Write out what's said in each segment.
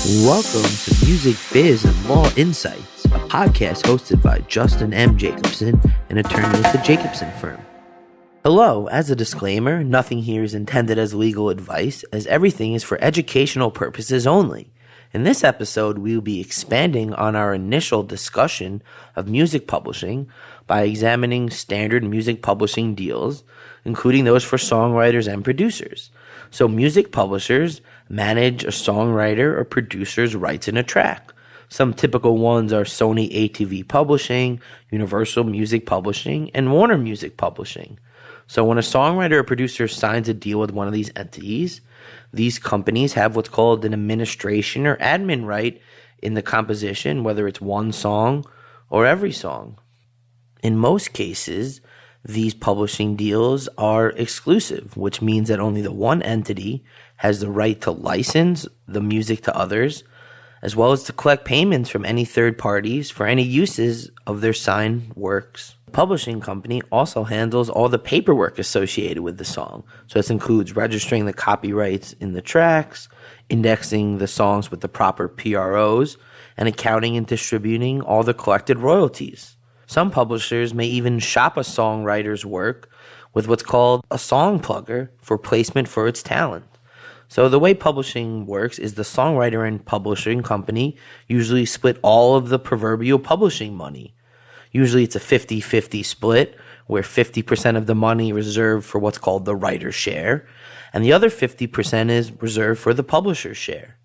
Welcome to Music Biz and Law Insights, a podcast hosted by Justin M. Jacobson, an attorney at the Jacobson firm. Hello, as a disclaimer, nothing here is intended as legal advice, as everything is for educational purposes only. In this episode, we will be expanding on our initial discussion of music publishing by examining standard music publishing deals, including those for songwriters and producers. So music publishers manage a songwriter or producer's rights in a track. Some typical ones are Sony ATV Publishing, Universal Music Publishing, and Warner Music Publishing. So when a songwriter or producer signs a deal with one of these entities, these companies have what's called an administration or admin right in the composition, whether it's one song or every song. In most cases, these publishing deals are exclusive, which means that only the one entity has the right to license the music to others, as well as to collect payments from any third parties for any uses of their signed works. The publishing company also handles all the paperwork associated with the song. So this includes registering the copyrights in the tracks, indexing the songs with the proper PROs, and accounting and distributing all the collected royalties. Some publishers may even shop a songwriter's work with what's called a song plugger for placement for its talent. So the way publishing works is the songwriter and publishing company usually split all of the proverbial publishing money. Usually it's a 50-50 split, where 50% of the money is reserved for what's called the writer's share, and the other 50% is reserved for the publisher's share.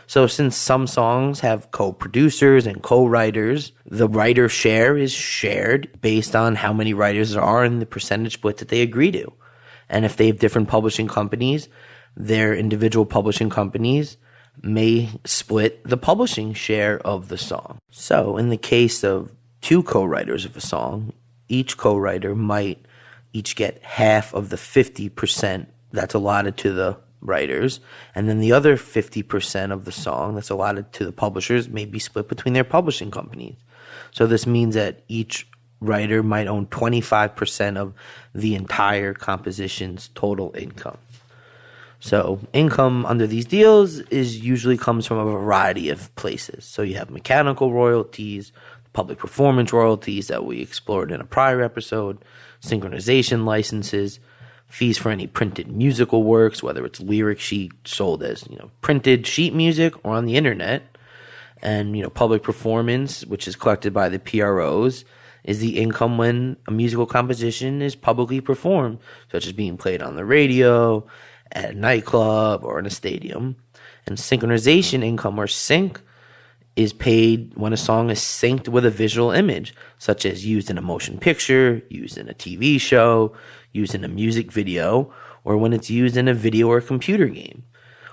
So since some songs have co-producers and co-writers, the writer's share is shared based on how many writers there are and the percentage split that they agree to. And if they have different publishing companies, their individual publishing companies may split the publishing share of the song. So in the case of two co-writers of a song, each co-writer might each get half of the 50% that's allotted to the writers, and then the other 50% of the song that's allotted to the publishers may be split between their publishing companies. So this means that each writer might own 25% of the entire composition's total income. So income under these deals usually comes from a variety of places. So you have mechanical royalties, public performance royalties that we explored in a prior episode, synchronization licenses, fees for any printed musical works, whether it's lyric sheet sold as, printed sheet music or on the internet. And, public performance, which is collected by the PROs, is the income when a musical composition is publicly performed, such as being played on the radio, at a nightclub, or in a stadium. And synchronization income, or sync, is paid when a song is synced with a visual image, such as used in a motion picture, used in a TV show, used in a music video, or when it's used in a video or computer game.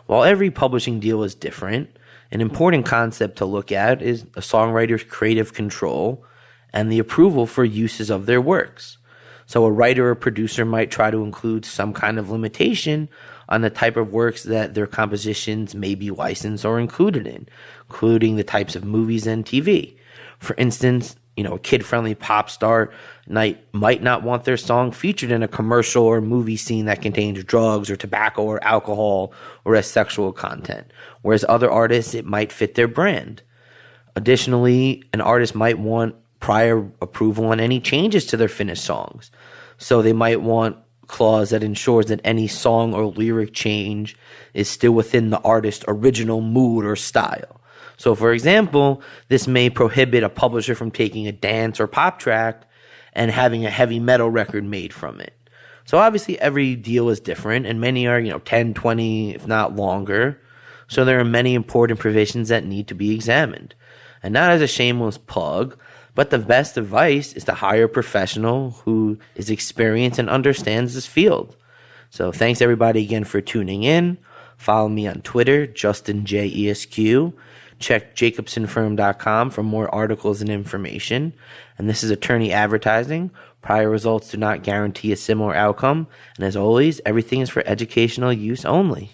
While every publishing deal is different, an important concept to look at is a songwriter's creative control and the approval for uses of their works. So a writer or producer might try to include some kind of limitation on the type of works that their compositions may be licensed or included in, including the types of movies and TV. For instance, a kid-friendly pop star might not want their song featured in a commercial or movie scene that contains drugs or tobacco or alcohol or has sexual content, whereas other artists, it might fit their brand. Additionally, an artist might want prior approval on any changes to their finished songs. So they might want a clause that ensures that any song or lyric change is still within the artist's original mood or style. So, for example, this may prohibit a publisher from taking a dance or pop track and having a heavy metal record made from it. So, obviously, every deal is different, and many are, 10, 20, if not longer. So, there are many important provisions that need to be examined. And not as a shameless plug, but the best advice is to hire a professional who is experienced and understands this field. So, thanks everybody again for tuning in. Follow me on Twitter, JustinJESQ. Check jacobsonfirm.com for more articles and information. And this is attorney advertising. Prior results do not guarantee a similar outcome. And as always, everything is for educational use only.